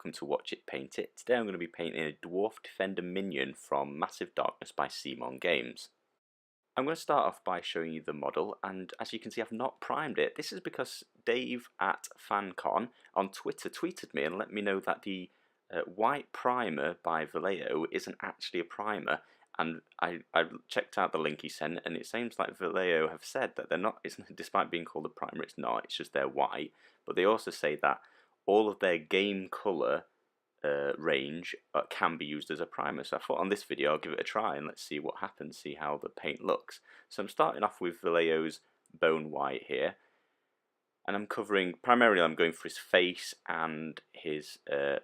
welcome to Watch It Paint It. Today I'm going to be painting a Dwarf Defender Minion from Massive Darkness by Simon Games. I'm going to start off by showing you the model, and as you can see I've not primed it. This is because Dave at FanCon on Twitter tweeted me and let me know that the white primer by Vallejo isn't actually a primer, and I checked out the link he sent, and it seems like Vallejo have said that they're not, despite being called a primer, it's not, it's just they're white, but they also say that all of their game colour range can be used as a primer. So I thought on this video I'll give it a try and let's see what happens, see how the paint looks. So I'm starting off with Vallejo's Bone White here, and I'm covering, primarily I'm going for his face and his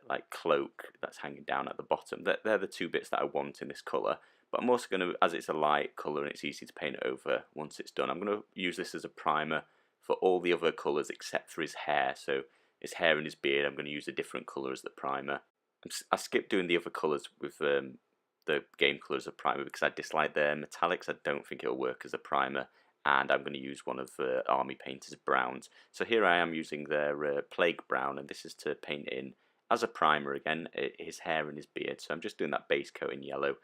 like cloak that's hanging down at the bottom. They're the two bits that I want in this colour, but I'm also going to, as it's a light colour and it's easy to paint over once it's done, I'm going to use this as a primer for all the other colours except for his hair. So his hair and his beard, I'm going to use a different colour as the primer. I skipped doing the other colours with the game colours of primer because I dislike their metallics. I don't think it'll work as a primer, and I'm going to use one of the Army Painter's browns. So here I am using their Plague Brown, and this is to paint in as a primer again his hair and his beard. So I'm just doing that base coat in yellow.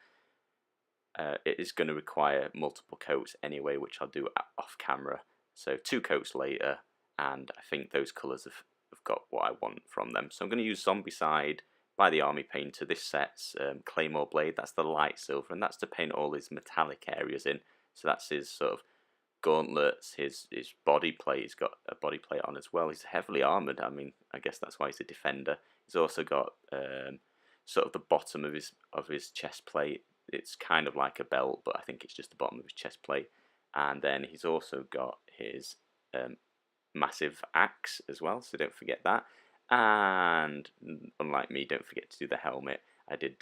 It is going to require multiple coats anyway, which I'll do off camera. So 2 coats later, and I think those colours have got what I want from them. So I'm going to use Zombicide by the Army Painter. This set's Claymore blade, that's the light silver, and that's to paint all his metallic areas in. So that's his sort of gauntlets, his body plate. He's got a body plate on as well. He's heavily armoured. I mean, I guess that's why he's a defender. He's also got sort of the bottom of his chest plate. It's kind of like a belt, but I think it's just the bottom of his chest plate. And then he's also got his massive axe as well, so don't forget that. And unlike me, don't forget to do the helmet. I did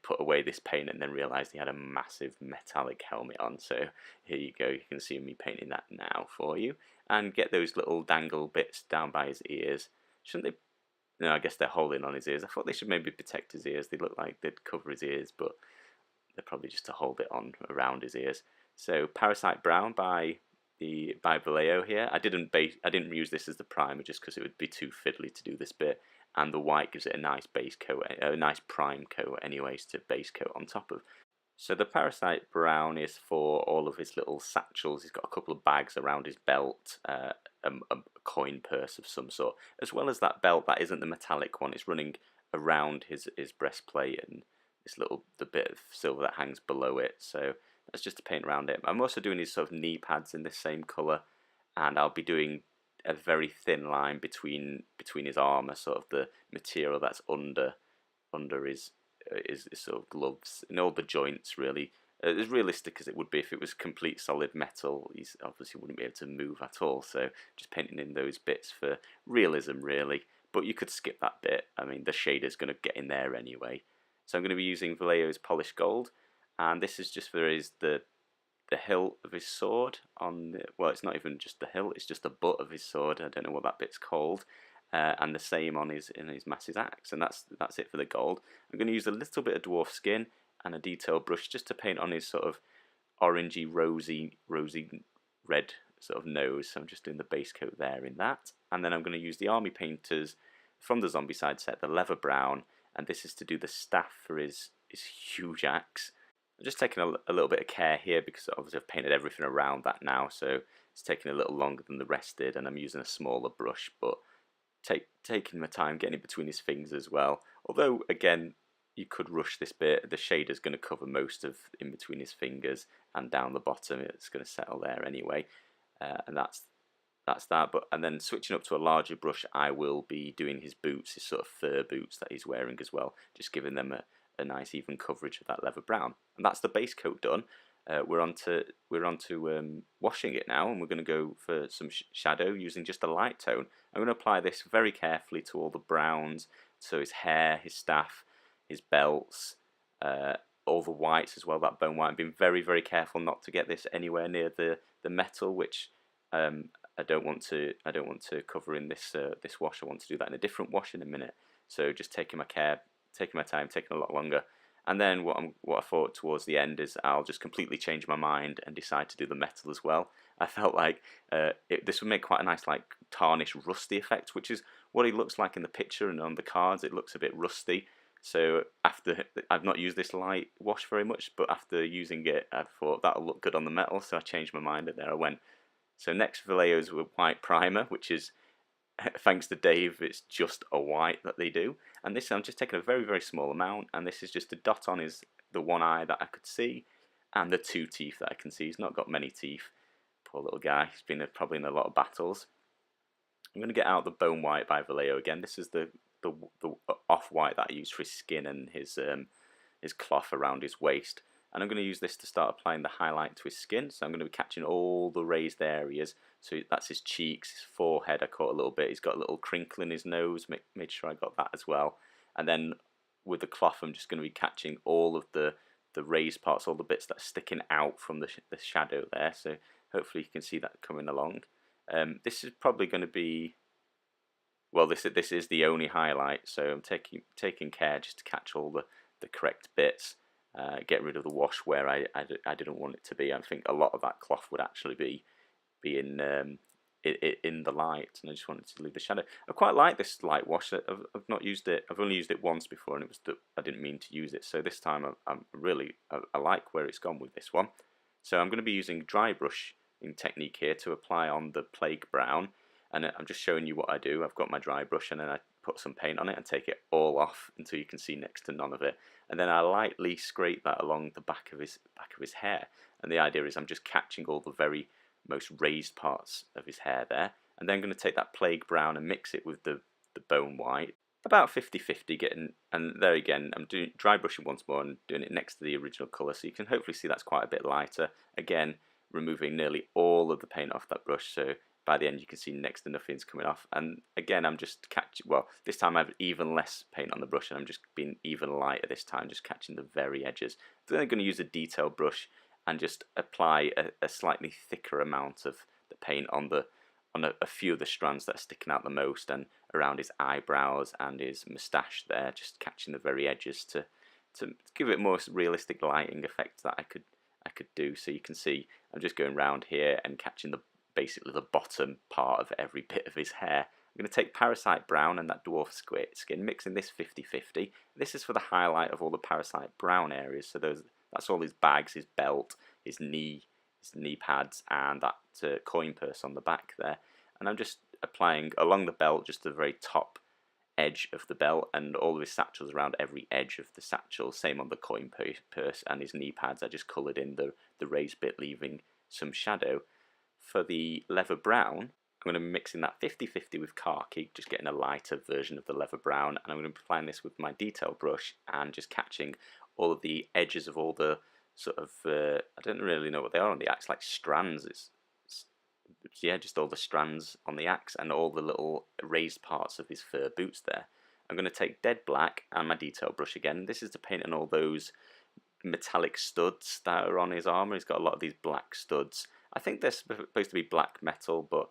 put away this paint and then realised he had a massive metallic helmet on, so here you go, you can see me painting that now for you. And get those little dangle bits down by his ears. Shouldn't they? No, I guess they're holding on his ears. I thought they should maybe protect his ears. They look like they'd cover his ears, but they're probably just to hold it on around his ears. So Parasite Brown by Vallejo here. I didn't use this as the primer just because it would be too fiddly to do this bit, and the white gives it a nice base coat, a nice prime coat anyways to base coat on top of. So the Parasite Brown is for all of his little satchels. He's got a couple of bags around his belt, a coin purse of some sort, as well as that belt that isn't the metallic one. It's running around his breastplate and the bit of silver that hangs below it. So that's just to paint around it. I'm also doing his sort of knee pads in this same colour, and I'll be doing a very thin line between his armour, sort of the material that's under his sort of gloves and all the joints really. As realistic as it would be if it was complete solid metal, he obviously wouldn't be able to move at all, so just painting in those bits for realism really. But you could skip that bit, I mean the shader's going to get in there anyway. So I'm going to be using Vallejo's Polished Gold, and this is just for the hilt of his sword on the, well, it's not even just the hilt, it's just the butt of his sword. I don't know what that bit's called. And the same on his massive axe, and that's it for the gold. I'm going to use a little bit of dwarf skin and a detail brush just to paint on his sort of orangey, rosy red sort of nose. So I'm just doing the base coat there in that, and then I'm going to use the Army Painters from the Zombicide set, the leather brown, and this is to do the staff for his huge axe. I'm just taking a little bit of care here because obviously I've painted everything around that now, so it's taking a little longer than the rest did, and I'm using a smaller brush, but taking my time getting in between his fingers as well. Although again, you could rush this bit. The shader's going to cover most of in between his fingers and down the bottom. It's going to settle there anyway, and that's that. But and then switching up to a larger brush, I will be doing his boots, his sort of fur boots that he's wearing as well, just giving them a nice even coverage of that leather brown. And that's the base coat done. We're on to washing it now, and we're going to go for some shadow using just a light tone. I'm going to apply this very carefully to all the browns, so his hair, his staff, his belts, all the whites as well, that bone white. I'm being very careful not to get this anywhere near the metal, which I don't want to cover in this wash. I want to do that in a different wash in a minute. So just taking my time, taking a lot longer. And then what I thought towards the end is I'll just completely change my mind and decide to do the metal as well. I felt like this would make quite a nice like tarnish rusty effect, which is what he looks like in the picture and on the cards, it looks a bit rusty. So after, I've not used this light wash very much, but after using it, I thought that'll look good on the metal, so I changed my mind and there I went. So next Vallejo's were white primer, which is, thanks to Dave, it's just a white that they do. And this, I'm just taking a very, very small amount, and this is just a dot on the one eye that I could see, and the 2 teeth that I can see. He's not got many teeth, poor little guy. He's been probably in a lot of battles. I'm going to get out the bone white by Vallejo again. This is the off-white that I used for his skin and his cloth around his waist. And I'm going to use this to start applying the highlight to his skin. So I'm going to be catching all the raised areas. So that's his cheeks, his forehead I caught a little bit. He's got a little crinkle in his nose, made sure I got that as well. And then with the cloth I'm just going to be catching all of the raised parts, all the bits that are sticking out from the shadow there. So hopefully you can see that coming along. This is probably going to be, well, this is the only highlight, so I'm taking care just to catch all the correct bits. Get rid of the wash where I didn't want it to be. I think a lot of that cloth would actually be in the light, and I just wanted to leave the shadow. I quite like this light wash. I've not used it. I've only used it once before, and I didn't mean to use it. So this time I like where it's gone with this one. So I'm going to be using dry brushing technique here to apply on the plague brown, and I'm just showing you what I do. I've got my dry brush, and then I put some paint on it and take it all off until you can see next to none of it, and then I lightly scrape that along the back of his hair. And the idea is I'm just catching all the very most raised parts of his hair there, and then I'm going to take that plague brown and mix it with the bone white, about 50-50, getting, and there again I'm doing dry brushing once more and doing it next to the original colour, so you can hopefully see that's quite a bit lighter. Again, removing nearly all of the paint off that brush, so by the end you can see next to nothing's coming off. And again, I'm just catching, well, this time I have even less paint on the brush, and I'm just being even lighter this time, just catching the very edges. Then I'm going to use a detail brush and just apply a slightly thicker amount of the paint on a few of the strands that are sticking out the most, and around his eyebrows and his moustache there, just catching the very edges to give it more realistic lighting effect that I could do. So you can see I'm just going around here and catching basically the bottom part of every bit of his hair. I'm going to take Parasite brown and that Dwarf skin, mixing this 50-50. This is for the highlight of all the Parasite brown areas. So that's all his bags, his belt, his knee pads, and that coin purse on the back there. And I'm just applying along the belt, just the very top edge of the belt, and all of his satchels around every edge of the satchel. Same on the coin purse and his knee pads. I just coloured in the raised bit, leaving some shadow. For the leather brown, I'm going to be mixing that 50-50 with Khaki, just getting a lighter version of the leather brown, and I'm going to be applying this with my detail brush and just catching all of the edges of all the sort of, I don't really know what they are on the axe, like strands. Yeah, just all the strands on the axe and all the little raised parts of his fur boots there. I'm going to take dead black and my detail brush again. This is to paint on all those metallic studs that are on his armour. He's got a lot of these black studs. I think they're supposed to be black metal, but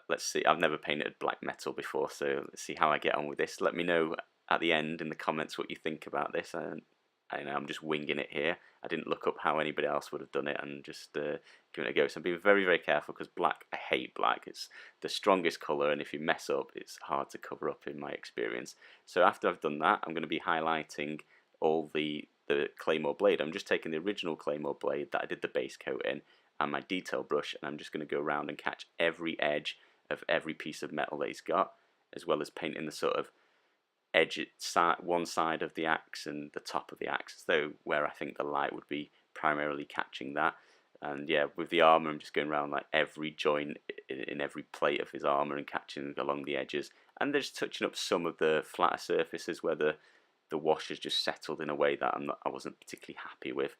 let's see. I've never painted black metal before, so let's see how I get on with this. Let me know at the end in the comments what you think about this. I know I'm just winging it here. I didn't look up how anybody else would have done it, and just giving it a go. So I'm being very, very careful, because black, I hate black. It's the strongest colour, and if you mess up, it's hard to cover up in my experience. So after I've done that, I'm going to be highlighting all the Claymore blade. I'm just taking the original Claymore blade that I did the base coat in, and my detail brush, and I'm just going to go around and catch every edge of every piece of metal that he's got, as well as painting the sort of edge one side of the axe and the top of the axe, though where I think the light would be primarily catching that. And yeah, with the armour, I'm just going around like every joint in every plate of his armour and catching along the edges, and just touching up some of the flatter surfaces where the wash has just settled in a way that I wasn't particularly happy with.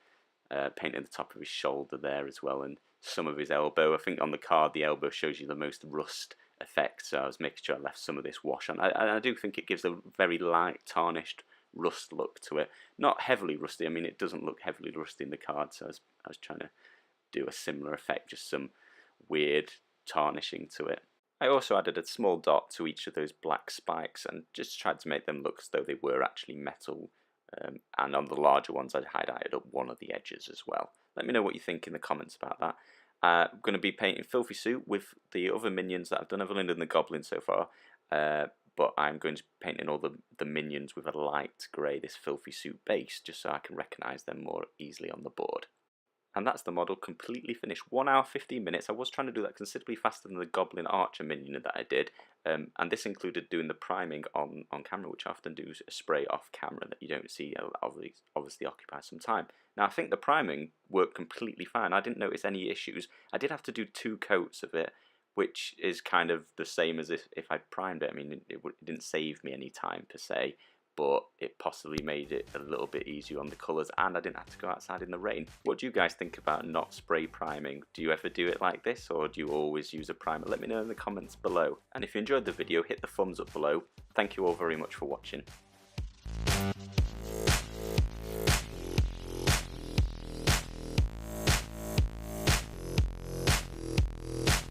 Painting the top of his shoulder there as well, and some of his elbow. I think on the card the elbow shows you the most rust effect, so I was making sure I left some of this wash on. I do think it gives a very light tarnished rust look to it. Not heavily rusty. I mean, it doesn't look heavily rusty in the card, so I was trying to do a similar effect, just some weird tarnishing to it. I also added a small dot to each of those black spikes and just tried to make them look as though they were actually metal. And on the larger ones, I'd highlighted up one of the edges as well. Let me know what you think in the comments about that. I'm going to be painting Filthy Suit with the other minions that I've done. I've only done the Goblin so far. but I'm going to be painting all the minions with a light grey, this filthy suit base, just so I can recognise them more easily on the board. And that's the model completely finished. 1 hour 15 minutes. I was trying to do that considerably faster than the Goblin Archer minion that I did, and this included doing the priming on camera, which I often do a spray off camera that you don't see. Obviously occupies some time. Now I think the priming worked completely fine. I didn't notice any issues. I did have to do 2 coats of it, which is kind of the same as if I primed it. I mean, it didn't save me any time per se, but it possibly made it a little bit easier on the colours, and I didn't have to go outside in the rain. What do you guys think about not spray priming? Do you ever do it like this, or do you always use a primer? Let me know in the comments below. And if you enjoyed the video, hit the thumbs up below. Thank you all very much for watching.